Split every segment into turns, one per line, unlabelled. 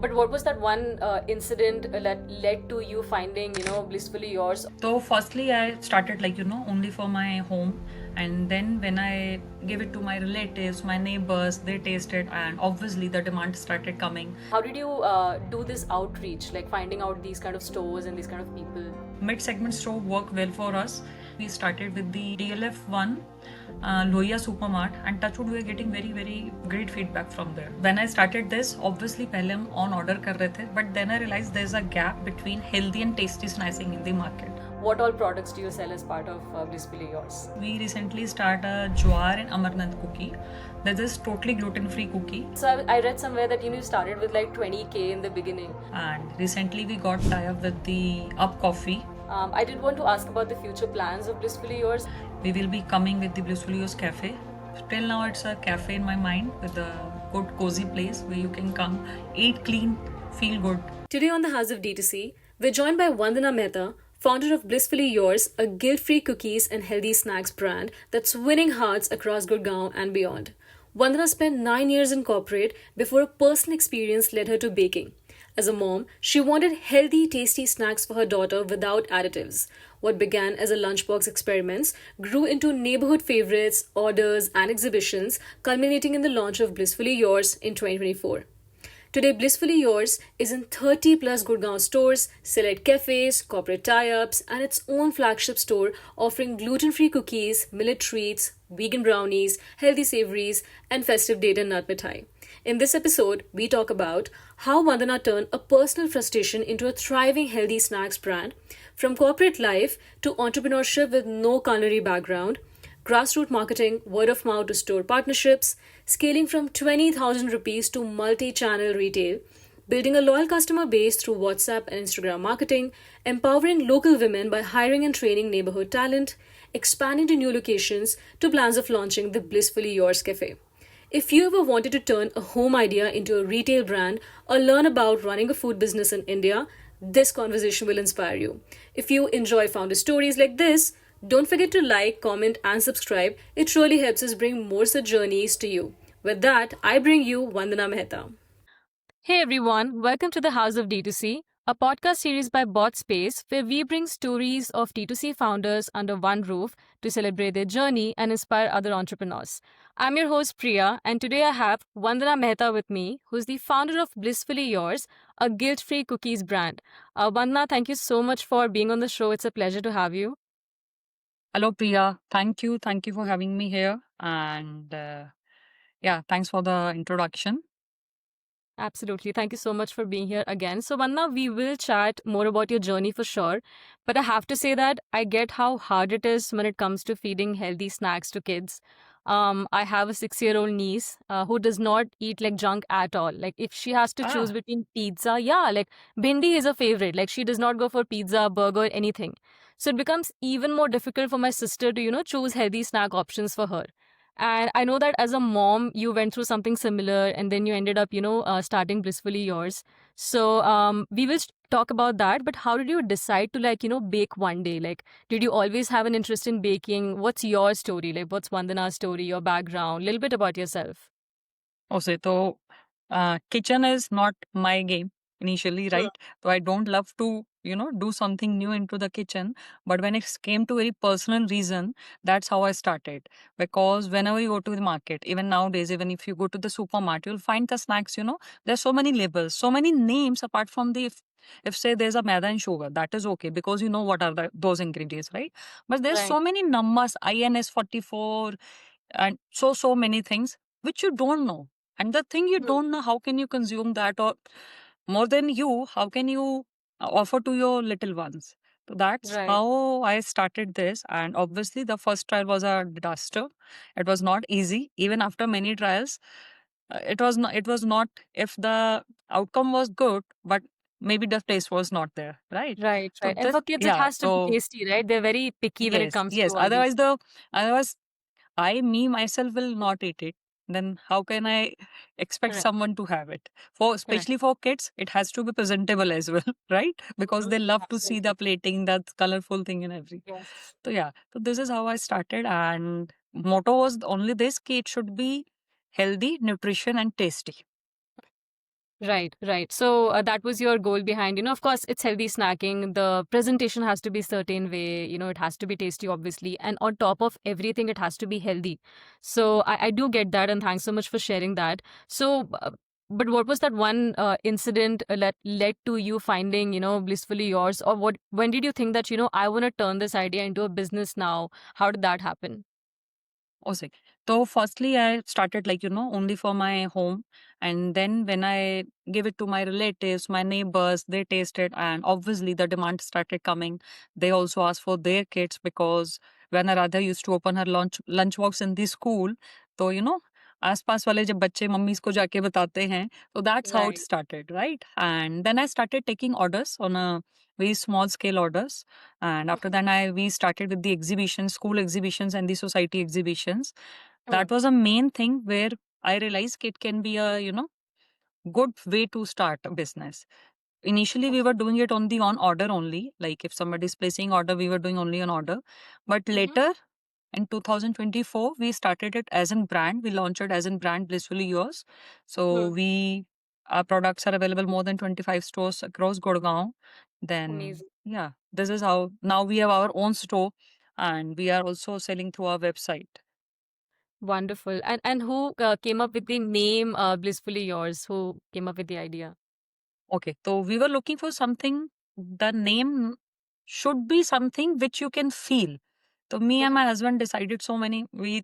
But what was that one incident that led to you finding, blissfully yours?
So firstly, I started only for my home, and then when I gave it to my relatives, my neighbors, they tasted, and obviously the demand started coming.
How did you do this outreach, like finding out these kind of stores and these kind of people?
Mid-segment store worked well for us. We started with the DLF one, Loya Supermart, and touchwood we were getting very very great feedback from there. When I started this, obviously पहले हम on order कर रहे थे, but then I realized there's a gap between healthy and tasty snacking in the market.
What all products do you sell as part of Blissfully Yours?
We recently started a Jwar and Amarnath cookie. That is totally gluten-free cookie.
So I read somewhere that you started with like 20K in the beginning.
And recently we got tie-up with the Up Coffee.
I did want to ask about the future plans of Blissfully Yours.
We will be coming with the Blissfully Yours Cafe. Till now it's a cafe in my mind with a good cozy place where you can come, eat clean, feel good.
Today on the House of D2C, we're joined by Vandana Mehta, founder of Blissfully Yours, a guilt-free cookies and healthy snacks brand that's winning hearts across Gurgaon and beyond. Vandana spent 9 years in corporate before a personal experience led her to baking. As a mom, she wanted healthy, tasty snacks for her daughter without additives. What began as a lunchbox experiments grew into neighborhood favorites, orders, and exhibitions, culminating in the launch of Blissfully Yours in 2024. Today, Blissfully Yours is in 30 plus Gurgaon stores, select cafes, corporate tie ups, and its own flagship store offering gluten free cookies, millet treats, vegan brownies, healthy savories, and festive date and nut mithai. In this episode, we talk about how Vandana turned a personal frustration into a thriving healthy snacks brand, from corporate life to entrepreneurship with no culinary background, grassroots marketing, word of mouth to store partnerships, scaling from 20,000 rupees to multi channel retail, building a loyal customer base through WhatsApp and Instagram marketing, empowering local women by hiring and training neighborhood talent, expanding to new locations, to plans of launching the Blissfully Yours Cafe. If you ever wanted to turn a home idea into a retail brand or learn about running a food business in India, this conversation will inspire you. If you enjoy founder stories like this, don't forget to like, comment, and subscribe. It really helps us bring more such journeys to you. With that, I bring you Vandana Mehta. Hey everyone, welcome to the House of D2C, a podcast series by Bot Space where we bring stories of D2C founders under one roof to celebrate their journey and inspire other entrepreneurs. I'm your host Priya, and today I have Vandana Mehta with me, who's the founder of Blissfully Yours, a guilt-free cookies brand. Vandana, thank you so much for being on the show. It's a pleasure to have you.
Hello Priya, thank you. Thank you for having me here. And yeah, thanks for the introduction.
Absolutely. Thank you so much for being here again. So, Vanna, we will chat more about your journey for sure. But I have to say that I get how hard it is when it comes to feeding healthy snacks to kids. I have a 6-year-old niece who does not eat like junk at all. Like, if she has to choose
Ah,
between pizza, yeah, like bindi is a favorite. Like, she does not go for pizza, burger, anything. So, it becomes even more difficult for my sister to, choose healthy snack options for her. And I know that as a mom, you went through something similar and then you ended up, starting Blissfully Yours. So we will talk about that. But how did you decide to, like, bake one day? Like, did you always have an interest in baking? What's your story? Like, what's Vandana's story, your background? A little bit about yourself.
okay, so kitchen is not my game initially, right? So I don't love to, do something new into the kitchen. But when it came to very personal reason, that's how I started. Because whenever you go to the market, even nowadays, even if you go to the supermarket, you'll find the snacks, there's so many labels, so many names apart from the if say there's a maida and sugar, that is okay because you know what are those ingredients, right? But there's
Right.
so many numbers, INS 44, and so many things which you don't know, and the thing you don't know, how can you consume that? Or more than you, how can you offer to your little ones? So that's
Right.
how I started this. And obviously the first trial was a disaster. It was not easy. Even after many trials, it was not if the outcome was good, but maybe the taste was not there, right?
Right,
So
right. And
this,
for kids, it
yeah,
has to be
so
tasty, right? They're very picky when it
yes,
comes to
yes,
all these.
otherwise I, me, myself will not eat it. Then how can I expect
Correct.
someone to have it? For
Correct.
especially for kids, it has to be presentable as well, right? Because they love to see the
Absolutely.
plating, that colorful thing and everything.
Yes.
So yeah, so this is how I started, and motto was only this: ki it should be healthy, nutrition, and tasty.
Right, right. So that was your goal behind, of course, it's healthy snacking. The presentation has to be certain way, it has to be tasty, obviously. And on top of everything, it has to be healthy. So I do get that. And thanks so much for sharing that. So, but what was that one incident that led to you finding, blissfully yours? Or when did you think that, I want to turn this idea into a business now? How did that happen?
Okay. So firstly, I started like, only for my home. And then when I give it to my relatives, my neighbors, they tasted. And obviously the demand started coming. They also asked for their kids because when Aradha used to open her lunchbox in the school, तो आसपास वाले जब बच्चे mummies को जाके बताते हैं, so that's how it
Right.
started, right? And then I started taking orders on a very small scale orders. And after that, we started with the exhibitions, school exhibitions, and the society exhibitions. That
Mm.
was a main thing where I realized it can be a good way to start a business. Initially, we were doing it on the on order only. Like if somebody is placing order, we were doing only on order. But
Mm-hmm.
later in 2024, we started it as in brand. We launched it as in brand Blissfully Yours. So our products are available more than 25 stores across Gurgaon. Then
Amazing.
yeah, this is how now we have our own store and we are also selling through our website.
Wonderful. And who came up with the name Blissfully Yours? Who came up with the idea?
Okay, so we were looking for something, the name should be something which you can feel. So me and
Mhm.
my husband decided so many, we,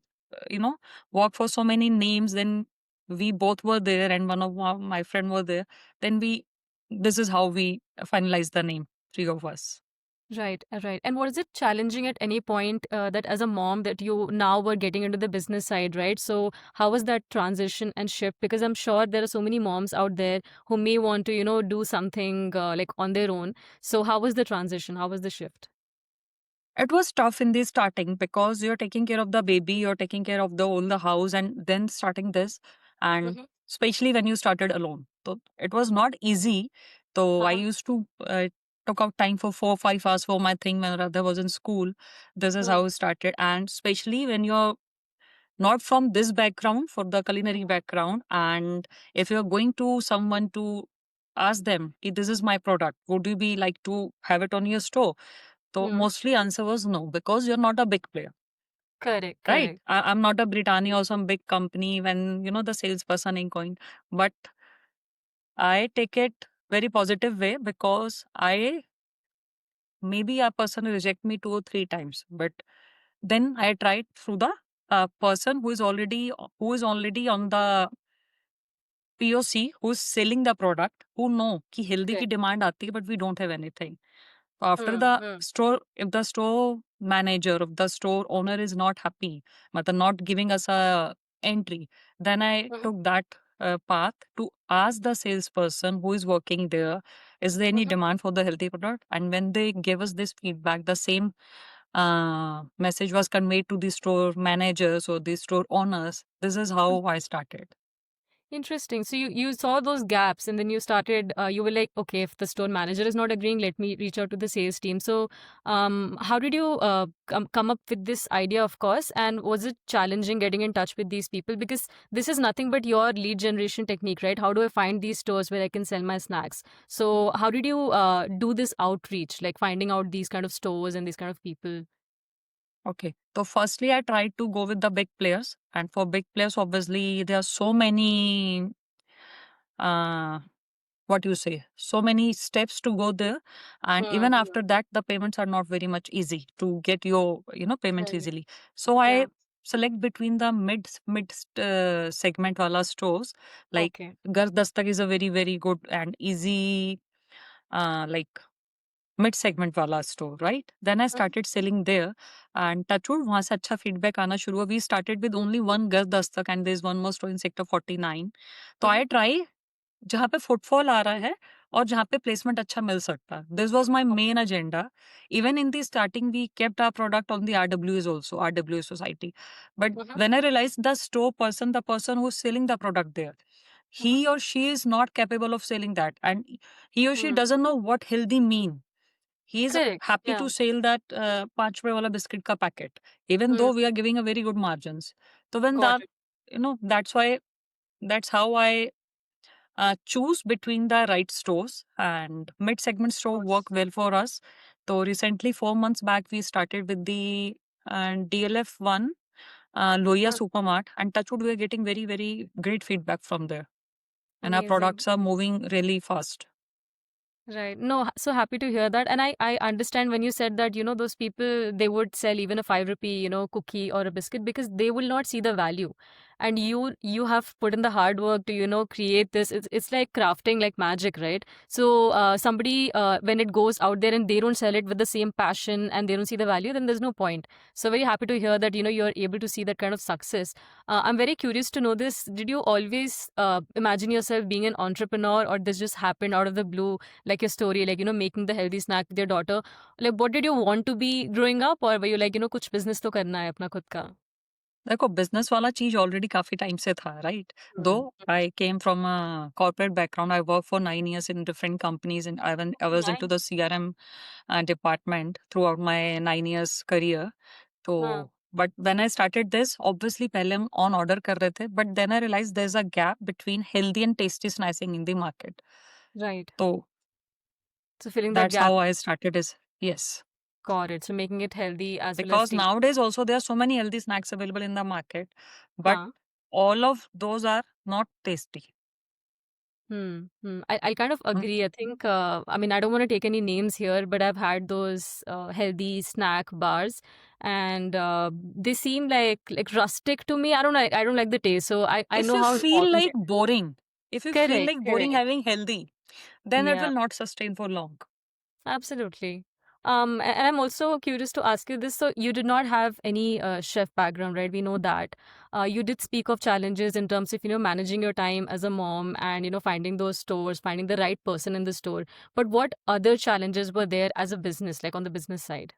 work for so many names. Then we both were there and one of my friend were there. Then this is how we finalized the name, three of us.
Right, right. And was it challenging at any point that as a mom that you now were getting into the business side, right? So how was that transition and shift? Because I'm sure there are so many moms out there who may want to, do something like on their own. So how was the transition? How was the shift?
It was tough in the starting because you're taking care of the baby, you're taking care of the whole the house, and then starting this, and
Mm-hmm.
especially when you started alone. So it was not easy. So I
Uh-huh.
used to took out time for 4 5 hours for my thing when Radha was in school. This is how
Mm.
it started, and especially when you're not from this background, for the culinary background, and if you're going to someone to ask them, "Ki, this is my product. Would you be like to have it on your store?" So
Mm.
mostly answer was no because you're not a big player,
Correct,
right?
correct.
I'm not a Britannia or some big company when the salesperson ain't going. But I take it very positive way because I maybe a person reject me 2 or 3 times, but then I tried through the person who is already on the POC, who's selling the product, who know कि healthy की
Correct.
demand आती है but we don't have anything. So after
Mm.
the
Mm.
store, if the store manager, if the store owner is not happy, matlab not giving us a entry, then I
Mhm.
took that path to ask the salesperson who is working there, is there any
Mhm.
demand for the healthy product? And when they gave us this feedback, the same message was conveyed to the store managers or the store owners. This is how I started.
Interesting. So you saw those gaps and then you started, you were like, okay, if the store manager is not agreeing, let me reach out to the sales team. So how did you come up with this idea, of course? And was it challenging getting in touch with these people? Because this is nothing but your lead generation technique, right? How do I find these stores where I can sell my snacks? So how did you do this outreach, like finding out these kind of stores and these kind of people?
Okay. So firstly, I tried to go with the big players, and for big players, obviously, there are so many, uh, what you say, so many steps to go there, and even
Mm.
after that, the payments are not very much easy to get your, payments
Correct.
easily. So I
Yeah.
select between the mid segment wala stores, like
Okay.
Gar Dastak is a very very good and easy, like mid segment वाला store right then I
Mhm.
Started selling there and touchwood वहां से अच्छा फीडबैक आना शुरू हुआ we started with only one Ghar Dastak and there is one more store in sector 49 तो
Mhm.
I try जहाँ पे फुटफॉल आ रहा है और जहाँ पे प्लेसमेंट अच्छा मिल सकता है this was my
Okay.
Main agenda even in the starting we kept our product on the RWS also RWS society but
Mhm.
when I realized the store person the person who's selling the product there he
Mhm.
or she is not capable of selling that and he or she
Mm.
doesn't know what healthy mean he is
Correct.
happy
Yeah.
to sell that 5 रुपए वाला biscuit का packet, even
Mm.
though we are giving a very good margins. So when
Got
that,
it.
that's why, that's how I choose between the right stores, and mid segment
Of
store work
course.
well for us. So recently, 4 months back, we started with the DLF one, Loya
Hmm.
Supermart, and Touchwood, we are getting very, very great feedback from there. And our
Amazing.
products are moving really fast.
Right. No, so happy to hear that. And I understand when you said that, those people, they would sell even a 5 rupee, cookie or a biscuit because they will not see the value. And you have put in the hard work to, create this. It's like crafting like magic, right? So somebody, when it goes out there and they don't sell it with the same passion and they don't see the value, then there's no point. So very happy to hear that, you're able to see that kind of success. I'm very curious to know this. Did you always imagine yourself being an entrepreneur, or this just happened out of the blue? Like your story, like, making the healthy snack with your daughter. Like, what did you want to be growing up, or were you like, कुछ business तो करना है अपना खुद का?
देखो business वाला चीज ऑलरेडी काफी टाइम से था, राइट? दो
Hmm.
I came from a corporate background, I work for 9 years in different companies, and I was into the
Nice.
CRM department throughout my 9 years career. तो
हाँ,
but when I started this, obviously पहले हम on order कर रहे थे, but then I realise there is a gap between healthy and tasty snacking in the market.
right.
तो
So filling that
that's
gap,
how I started is. Yes.
got it. So making it healthy as well as
Because
tasty.
nowadays also there are so many healthy snacks available in the market, but
Huh.
all of those are not tasty.
I kind of
Mm.
agree. I think, I mean, I don't want to take any names here, but I've had those healthy snack bars, and they seem like rustic to me. I don't like the taste. So I
If
know
you
how
feel
important
like
it is.
boring, if you feel
Correct,
like boring
correct.
having healthy, then it
Yeah.
will not sustain for long.
Absolutely. And I'm also curious to ask you this. So you did not have any chef background, right? We know that. You did speak of challenges in terms of, managing your time as a mom and, finding those stores, finding the right person in the store. But what other challenges were there as a business, like on the business side,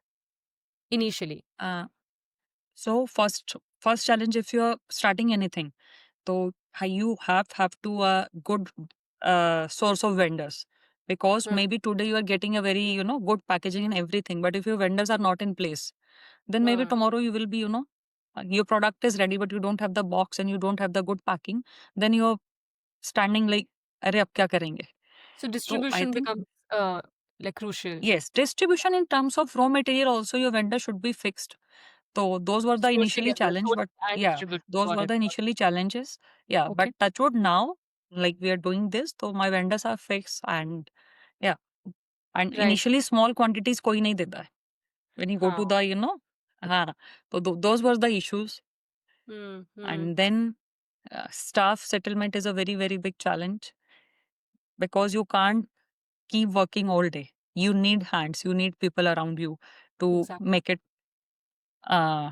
initially?
Uh, so first challenge, if you're starting anything, so you have to good source of vendors, because
Hmm.
maybe today you are getting a very good packaging and everything, but if your vendors are not in place, then maybe
Hmm.
tomorrow you will be your product is ready but you don't have the box and you don't have the good packing, then you're standing like, अरे अब क्या करेंगे?
So
So I
distribution
think
becomes like crucial.
yes, distribution in terms of raw material also, your vendor should be fixed. So those were the
Sourcing
initially
as well,
challenge, but
sourcing and
yeah,
distribution.
those
Got
were
it.
the initially challenges. Yeah, but
Okay.
touchwood now, like we are doing this, so my vendors are fixed, and yeah, and
Right.
initially small quantities koi nahi deta hai. When you go
Huh.
to the हाँ, so those were the issues.
Hmm.
And then staff settlement is a very, very big challenge, because you can't keep working all day. You need hands, you need people around you to
Exactly.
make it uh,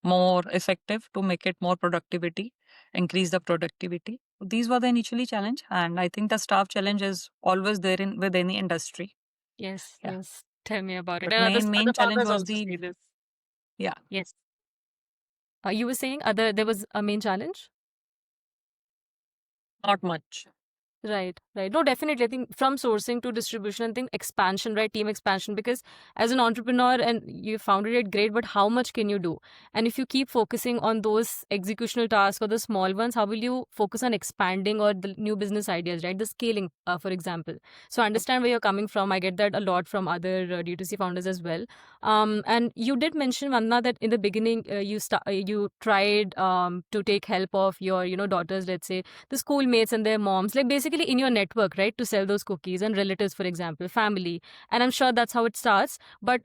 more effective, to make it more productivity, increase the productivity. So these were the initially challenge, and I think the staff challenge is always there in with any industry.
Yes,
Yeah,
yes. Tell me about it.
but
And
main
other
challenge
farmers
was
also
the,
say this.
yeah,
Yes. You were saying there was a main challenge?
not much.
Right, right. No, definitely. I think from sourcing to distribution, I think expansion, right? Team expansion. Because as an entrepreneur and you founded it, great, but how much can you do? And if you keep focusing on those executional tasks or the small ones, how will you focus on expanding or the new business ideas, right? The scaling, for example. So I understand where you're coming from. I get that a lot from other D2C founders as well. And you did mention, Vanna, that in the beginning, you tried to take help of your, daughters, let's say the schoolmates and their moms, like basically in your network, right, to sell those cookies, and relatives, for example, family. And I'm sure that's how it starts. But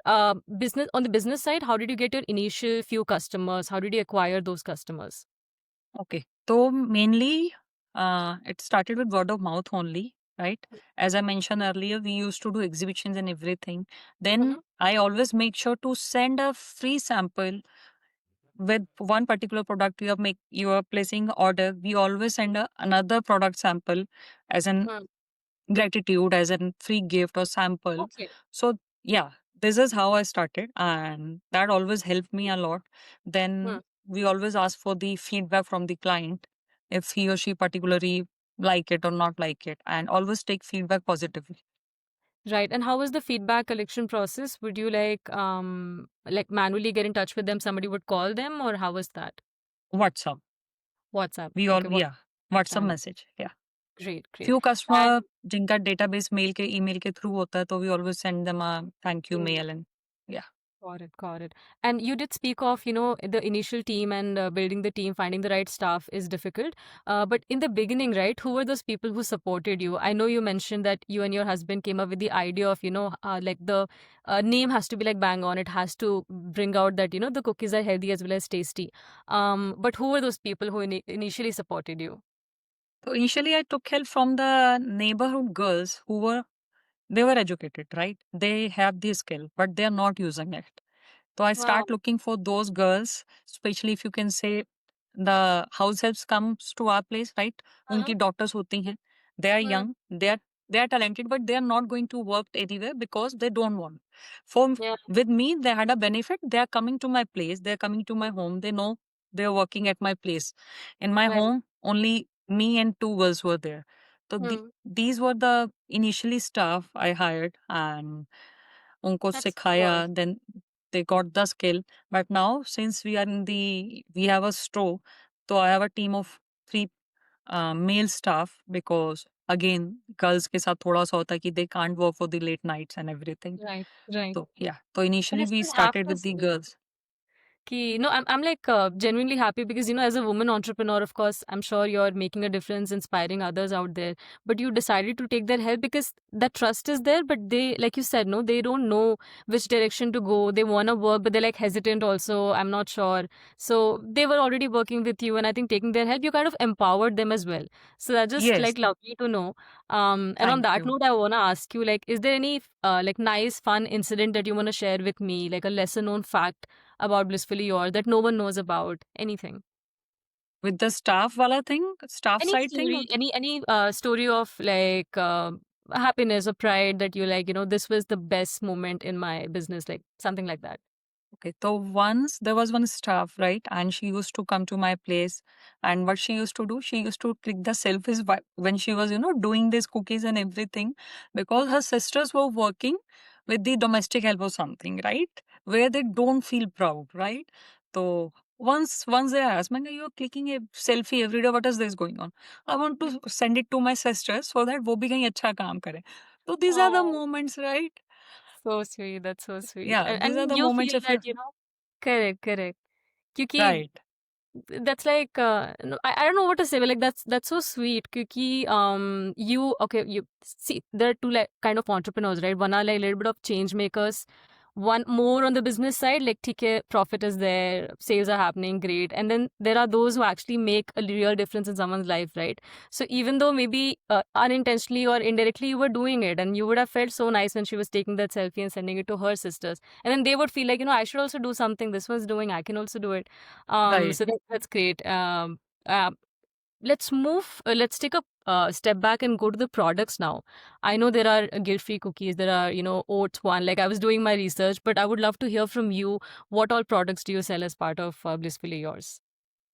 business, on the business side, how did you get your initial few customers? How did you acquire those customers?
Okay. So mainly, it started with word of mouth only, right? As I mentioned earlier, we used to do exhibitions and everything. Then
Mm-hmm.
I always make sure to send a free sample with one particular product you are placing order. We always send another product sample as an gratitude, as a free gift or sample.
Okay.
So yeah, this is how I started, and that always helped me a lot. Then we always ask for the feedback from the client, if he or she particularly like it or not like it, and always take feedback positively.
Right. And how was the feedback collection process? Would you like manually get in touch with them? Somebody would call them, or how was that?
WhatsApp.
WhatsApp.
We all
Okay,
yeah.
WhatsApp
WhatsApp
channel.
message. Yeah.
Great, great.
Few
And
customer जिनका database mail के email के through होता है तो we always send them a thank you
mm,
mail and yeah.
got it, got it. And you did speak of, the initial team and building the team, finding the right staff is difficult. But in the beginning, right, who were those people who supported you? I know you mentioned that you and your husband came up with the idea of, like the name has to be like bang on. It has to bring out that, the cookies are healthy as well as tasty. But who were those people who initially supported you?
So initially I took help from the neighborhood girls who were they were educated, right? They have the skill, but they are not using it. So I
Wow.
start looking for those girls, especially if you can say the house helps comes to our place, right?
Uh-huh.
उनकी daughters होती हैं. They are
Mm,
young, they are talented, but they are not going to work anywhere because they don't want. For
yeah,
with me, they had a benefit. They are coming to my place. They are coming to my home. They know they are working at my place. In my
right.
home, only me and two girls were there. So
Mm,
these were the initially staff I hired and उनको
that's
सिखाया.
good.
Then they got the skill. But now since we have a store, so I have a team of three male staff because again girls के साथ थोड़ा सा होता है कि they can't work for the late nights and everything.
Right, right.
So yeah, so
And
initially
I
we
still have
started
to
with the
say
girls.
I'm like genuinely happy because as a woman entrepreneur, of course, I'm sure you're making a difference, inspiring others out there. But you decided to take their help because that trust is there. But they, like you said, no, they don't know which direction to go. They want to work, but they're like hesitant. Also, I'm not sure. So they were already working with you, and I think taking their help, you kind of empowered them as well. So that's just
Yes,
like lovely to know. And on
thank
that
you.
note, I wanna ask you, like, is there any like nice, fun incident that you wanna share with me, like a lesser known fact about Blissfully Yours that no one knows about? Anything?
With the staff wala thing, staff
Any
side thing.
story? Any story of like happiness or pride that you like? This was the best moment in my business, like something like that.
Okay, so once there was one staff, right? And she used to come to my place. And what she used to do, she used to click the selfies when she was, doing these cookies and everything, because her sisters were working with the domestic help or something, right? Where they don't feel proud, right? So once they asked, man, you're clicking a selfie every day. What is this going on? I want to send it to my sisters so that वो भी कहीं अच्छा काम करे. So these are the
Oh,
moments, right?
so sweet. That's so sweet.
Yeah, these are
And
the
you
moments
feel
if
that,
you
correct, correct. Kyuki
right.
that's like no, I don't know what to say, but like that's so sweet. Kyuki you okay, you see there are two like kind of entrepreneurs, right? One are like a little bit of change makers, one more on the business side, like TK profit is there, sales are happening, great. And then there are those who actually make a real difference in someone's life, right? So even though maybe unintentionally or indirectly you were doing it, and you would have felt so nice when she was taking that selfie and sending it to her sisters, and then they would feel like, I should also do something this one's doing, I can also do it.
Right.
So that's great. Uh, let's move. Let's take a step back and go to the products now. I know there are guilt-free cookies. There are, oats one. Like I was doing my research, but I would love to hear from you. What all products do you sell as part of Blissfully Yours?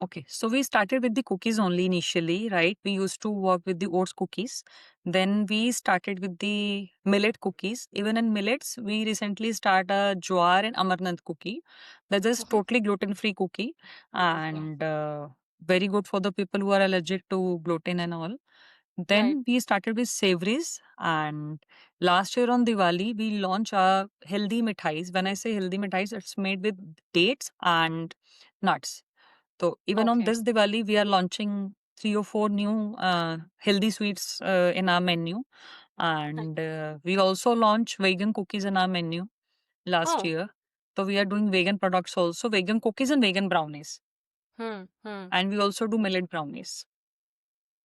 Okay, so we started with the cookies only initially, right? We used to work with the oats cookies. Then we started with the millet cookies. Even in millets, we recently started a jowar and amarnath cookie. That is
Mhm.
totally gluten-free cookie
Okay.
and very good for the people who are allergic to gluten and all.
Right.
Then we started with savories, and last year on Diwali we launched our healthy mithais. When I say healthy mithais, it's made with dates and nuts. So even on
Okay.
this Diwali, we are launching three or four new healthy sweets in our menu,
Nice.
and we also launched vegan cookies in our menu last
Oh.
year. So we are doing vegan products also, vegan cookies and vegan brownies,
Hmm.
and we also do millet brownies.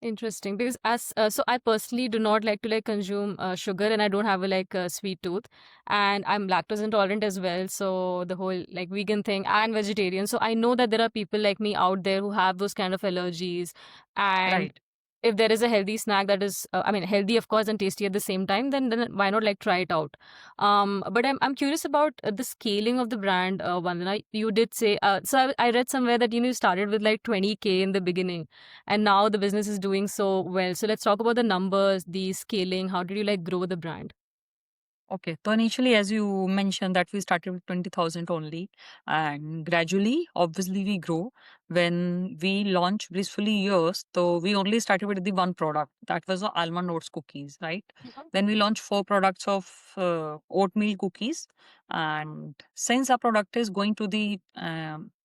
Interesting, because as so I personally do not like to like consume sugar, and I don't have a like sweet tooth, and I'm lactose intolerant as well. So the whole like vegan thing and vegetarian. So I know that there are people like me out there who have those kind of allergies, and
Right.
if there is a healthy snack that is, I mean, healthy of course and tasty at the same time, then why not like try it out? But I'm curious about the scaling of the brand. Vandana, you did say so. I read somewhere that you started with like 20K in the beginning, and now the business is doing so well. So let's talk about the numbers, the scaling. How did you like grow the brand?
Okay. So initially, as you mentioned, that we started with 20,000 only, and gradually, obviously, we grow. When we launched Blissfully Yours, so we only started with the one product that was the almond oats cookies, right?
Mhm.
Then we launched four products of oatmeal cookies, and since our product is going to the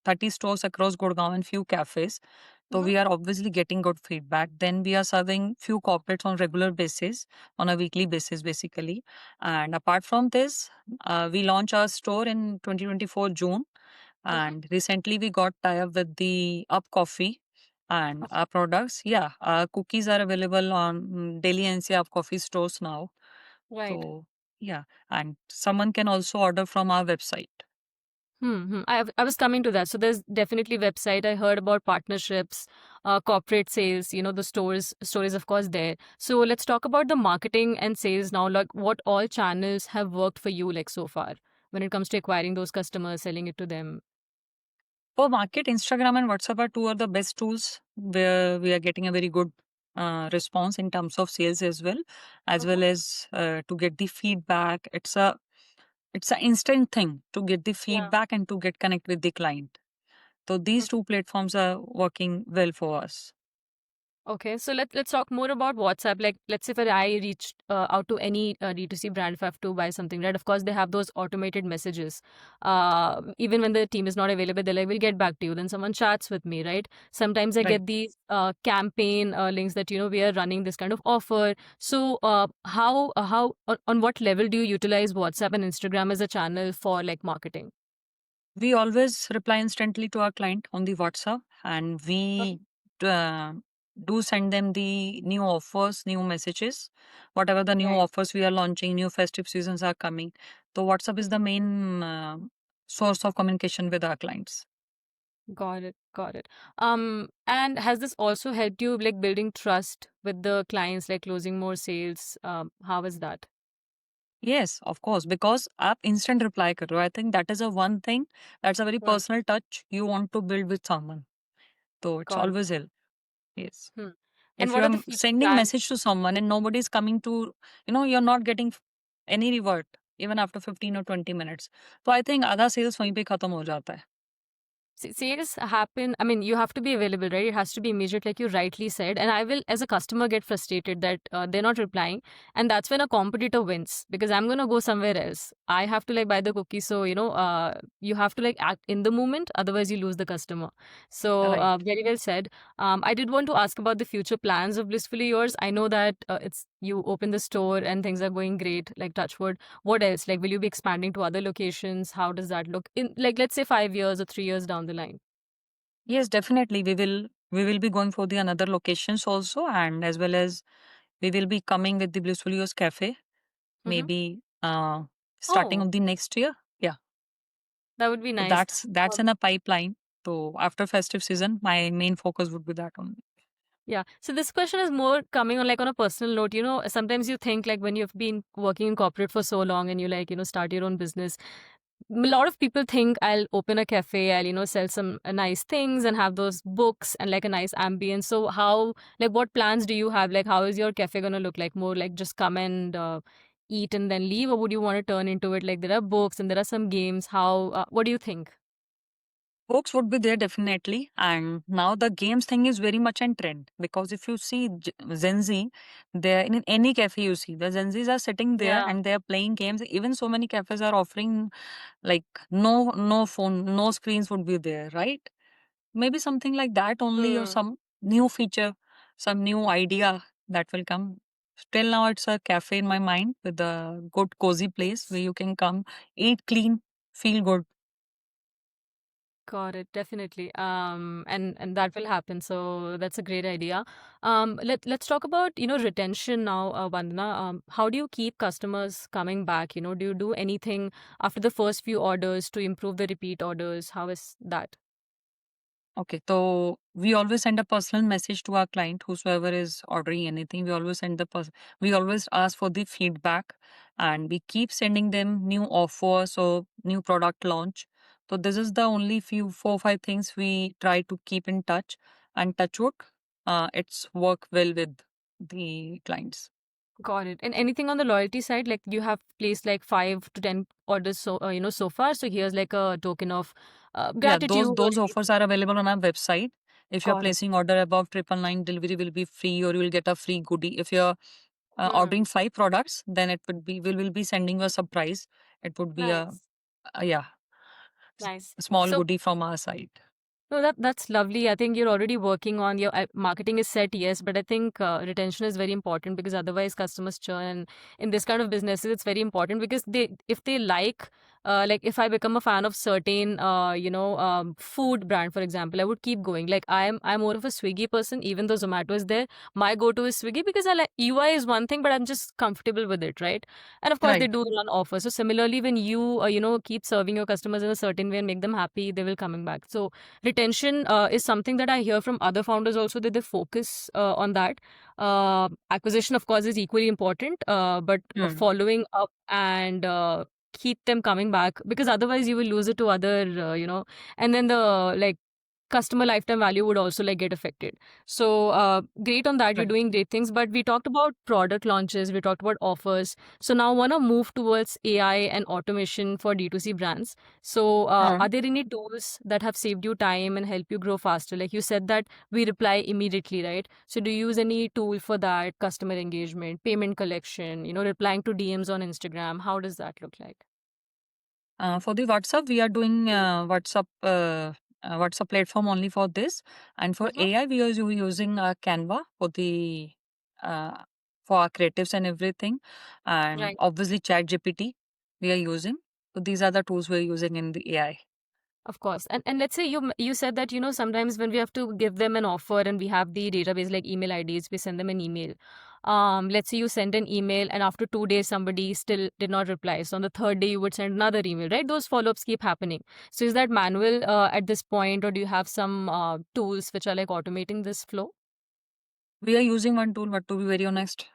30 stores across Gurgaon and few cafes, so
Mhm.
we are obviously getting good feedback. Then we are serving few corporates on regular basis, on a weekly basis, basically. And apart from this, we launched our store in 2024 June,
Mhm.
and recently we got tie up with the Up Coffee and
Okay.
our products. Yeah, our cookies are available on Delhi NCR Up Coffee stores now.
Right.
So yeah, and someone can also order from our website.
I was coming to that. So there's definitely website. I heard about partnerships, corporate sales. You know, the stores of course there. So let's talk about the marketing and sales now. Like, what all channels have worked for you like so far when it comes to acquiring those customers, selling it to them.
For market, Instagram and WhatsApp are two of the best tools where we are getting a very good response in terms of sales as
Mhm.
well as to get the feedback. It's an instant thing to get the
Yeah.
feedback and to get connect with the client. So these two platforms are working well for us.
Okay, so let's talk more about WhatsApp. Like, let's say if I reached out to any D2C brand, if I have to buy something, right? Of course, they have those automated messages. Even when the team is not available, they're like, "We'll get back to you." Then someone chats with me, right? Sometimes I
Right.
get these campaign links that we are running this kind of offer. So, how on what level do you utilize WhatsApp and Instagram as a channel for like marketing?
We always reply instantly to our client on the WhatsApp, and
Okay.
we uh, do send them the new offers, new messages, whatever the new
Right.
offers we are launching, new festive seasons are coming. So WhatsApp is the main source of communication with our clients.
Got it. Got it. And has this also helped you like building trust with the clients, like closing more sales? How is that?
Yes, of course, because आप instant reply करो. I think that is a one thing that's a very
Hmm.
personal touch you want to build with someone. So it's
Got it.
always help. Yes.
Hmm. And
If
what
you
are the
are
future
sending
plans?
message to someone and nobody is coming to, you're not getting any reward even after 15 or 20 minutes. तो I think आधा sales वहीं पे खत्म हो जाता है.
Sales happen. I mean, you have to be available, right? It has to be immediate, like you rightly said. And I will, as a customer, get frustrated that they're not replying, and that's when a competitor wins because I'm gonna go somewhere else. I have to like buy the cookie, so you have to like act in the moment, otherwise you lose the customer. So
Right.
very well said. I did want to ask about the future plans of Blissfully Yours. I know that it's you open the store and things are going great, like touchwood. What else? Like, will you be expanding to other locations? How does that look in, like, let's say 5 years or 3 years down the line?
Yes, definitely. We will be going for the another locations also, and as well as we will be coming with the Blissful Yours Cafe
Hmm.
maybe starting
Oh,
of the next year. Yeah.
that would be
So
nice.
that's in a pipeline. So after festive season, my main focus would be that only.
Yeah. So this question is more coming on like on a personal note. Sometimes you think like when you've been working in corporate for so long and you like, start your own business. A lot of people think I'll open a cafe, I'll, sell some nice things and have those books and like a nice ambience. So how, like what plans do you have? Like how is your cafe going to look like? More like just come and eat and then leave, or would you want to turn into it like there are books and there are some games? How, what do you think?
Books would be there definitely, and now the games thing is very much in trend because if you see Gen Z, they're in any cafe you see the Gen Zs are sitting there
Yeah.
and they're playing games. Even so many cafes are offering like no phone, no screens would be there, right? Maybe something like that only, or
Hmm.
some new feature, some new idea that will come. Till now, it's a cafe in my mind with a good cozy place where you can come, eat clean, feel good.
Got it, definitely. And that will happen. So that's a great idea. Let's talk about retention now, Vandana. How do you keep customers coming back? Do you do anything after the first few orders to improve the repeat orders? How is that?
Okay, so we always send a personal message to our client, whosoever is ordering anything. We always ask for the feedback, and we keep sending them new offers or new product launch. So this is the only few 4 5 things we try to keep in touch, and touch wood, it's work well with the clients.
Got it. And anything on the loyalty side, like you have placed like 5 to 10 orders so far. So here's like a token of
Yeah,
gratitude
those
or
those offers are available on our website. If you're
got it.
placing order above 999, delivery will be free, or you will get a free goodie. If you're
Hmm.
ordering 5 products, then it would be we will be sending you a surprise. It would be
Nice.
yeah, s-
Nice.
a small
So
goodie from our side.
no, that's lovely. I think you're already working on your marketing is set, yes, but I think retention is very important because otherwise customers churn. And in this kind of businesses, it's very important because if they like if I become a fan of certain, food brand, for example, I would keep going. Like I'm more of a Swiggy person, even though Zomato is there. My go-to is Swiggy because I like UI is one thing, but I'm just comfortable with it, right? And of course, they
Right.
do run offers. So similarly, when you keep serving your customers in a certain way and make them happy, they will coming back. So retention is something that I hear from other founders also that they focus on that. Acquisition, of course, is equally important, but
Hmm.
following up and keep them coming back because otherwise you will lose it to other, and then the like customer lifetime value would also like get affected. So great on that, you're
Right.
doing great things. But we talked about product launches, we talked about offers. So now want to move towards AI and automation for D2C brands. So
Hmm.
are there any tools that have saved you time and help you grow faster? Like you said that we reply immediately, right? So do you use any tool for that, customer engagement, payment collection, replying to DMs on Instagram? How does that look like?
For the WhatsApp, we are doing WhatsApp platform only for this, and for
Mhm.
AI, we are using Canva for the uh, for our creatives and everything, and
Right.
obviously ChatGPT we are using. So these are the tools we are using in the AI.
Of course. And let's say you said that sometimes when we have to give them an offer and we have the database like email IDs, we send them an email. Let's say you send an email and after 2 days somebody still did not reply. So on the third day you would send another email, right? Those follow-ups keep happening. So is that manual at this point, or do you have some tools which are like automating this flow?
We are using one tool, but to be very honest,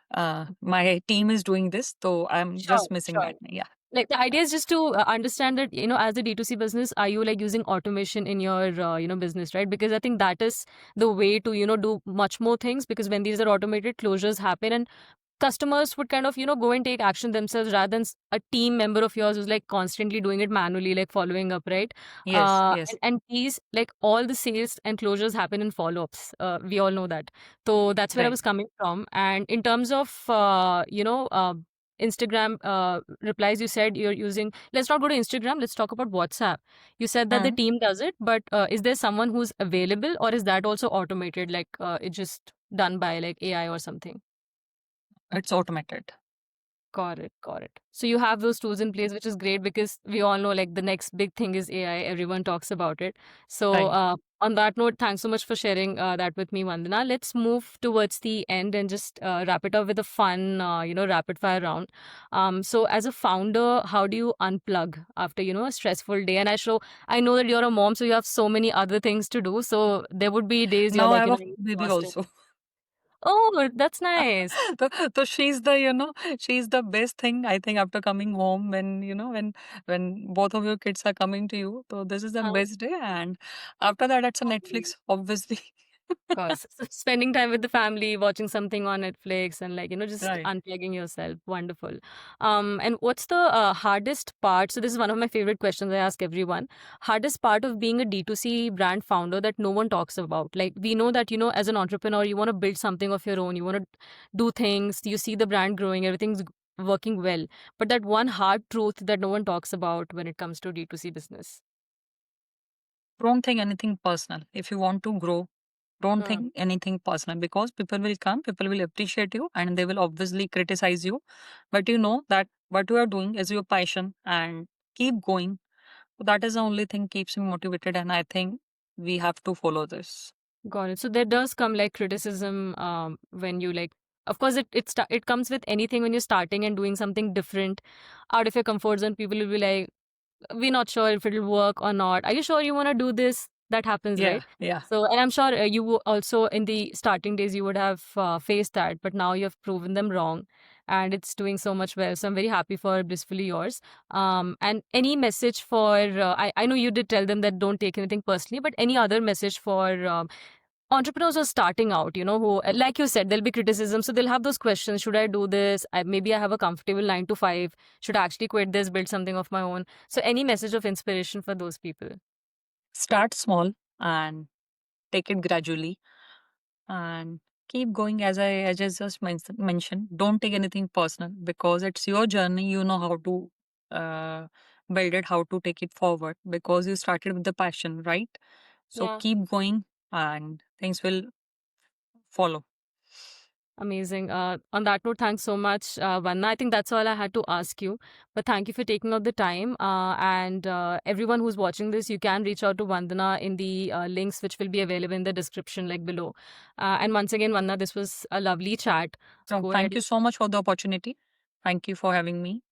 my team is doing this, so I'm
Sure,
just missing
sure.
that. Yeah.
Like the idea is just to understand that as a D2C business, are you like using automation in your business, right? Because I think that is the way to do much more things, because when these are automated, closures happen and customers would kind of go and take action themselves rather than a team member of yours who's like constantly doing it manually, like following up, right?
Yes. Yes.
And these, like, all the sales and closures happen in follow-ups. We all know that. So that's where I
Right.
was coming from. And in terms of Instagram replies, you said you're using, let's not go to Instagram, let's talk about WhatsApp. You said that the
Hmm.
team does it, but is there someone who's available, or is that also automated, like it's just done by like AI or something?
It's automated.
Got it. Got it. So you have those tools in place, which is great because we all know like the next big thing is AI. Everyone talks about it. So
Right.
on that note, thanks so much for sharing that with me, Vandana. Let's move towards the end and just wrap it up with a fun, rapid fire round. So as a founder, how do you unplug after a stressful day? And I know that you're a mom, so you have so many other things to do. So there would be days you're
Now I
like
have a baby
exhausted.
also.
Oh, that's nice.
So she's the she's the best thing I think after coming home, when when both of your kids are coming to you, so this is the
Huh?
best day. And after that it's a Netflix, obviously.
Course. So spending time with the family, watching something on Netflix, and like, just
Right.
unplugging yourself. Wonderful. And what's the hardest part? So this is one of my favorite questions I ask everyone. Hardest part of being a D2C brand founder that no one talks about. Like we know that, as an entrepreneur, you want to build something of your own. You want to do things. You see the brand growing, everything's working well. But that one hard truth that no one talks about when it comes to D2C business.
Don't think anything personal. If you want to grow, don't
Hmm.
think anything personal, because people will come, people will appreciate you, and they will obviously criticize you. But you know that what you are doing is your passion, and keep going. So that is the only thing keeps me motivated, and I think we have to follow this.
Got it. So there does come like criticism when you like. Of course, it comes with anything when you're starting and doing something different out of your comfort zone. People will be like, "We're not sure if it'll work or not. Are you sure you want to do this?" That happens,
Yeah,
right?
yeah.
So, and I'm sure also in the starting days you would have faced that, but now you have proven them wrong, and it's doing so much well. So I'm very happy for Blissfully Yours. And any message for I know you did tell them that don't take anything personally, but any other message for entrepreneurs are starting out, who, like you said, there'll be criticism. So they'll have those questions. Should I do this? Maybe I have a comfortable 9 to 5. Should I actually quit this, build something of my own? So any message of inspiration for those people?
Start small and take it gradually and keep going. As I just mentioned, don't take anything personal because it's your journey. You know how to build it, how to take it forward because you started with the passion, right? So
Yeah.
keep going and things will follow.
Amazing. On that note, thanks so much, Vanna. I think that's all I had to ask you. But thank you for taking out the time. And everyone who's watching this, you can reach out to Vandana in the links which will be available in the description, like below. And once again, Vanna, this was a lovely chat. So
So
go
thank
ahead.
you so much for the opportunity. Thank you for having me.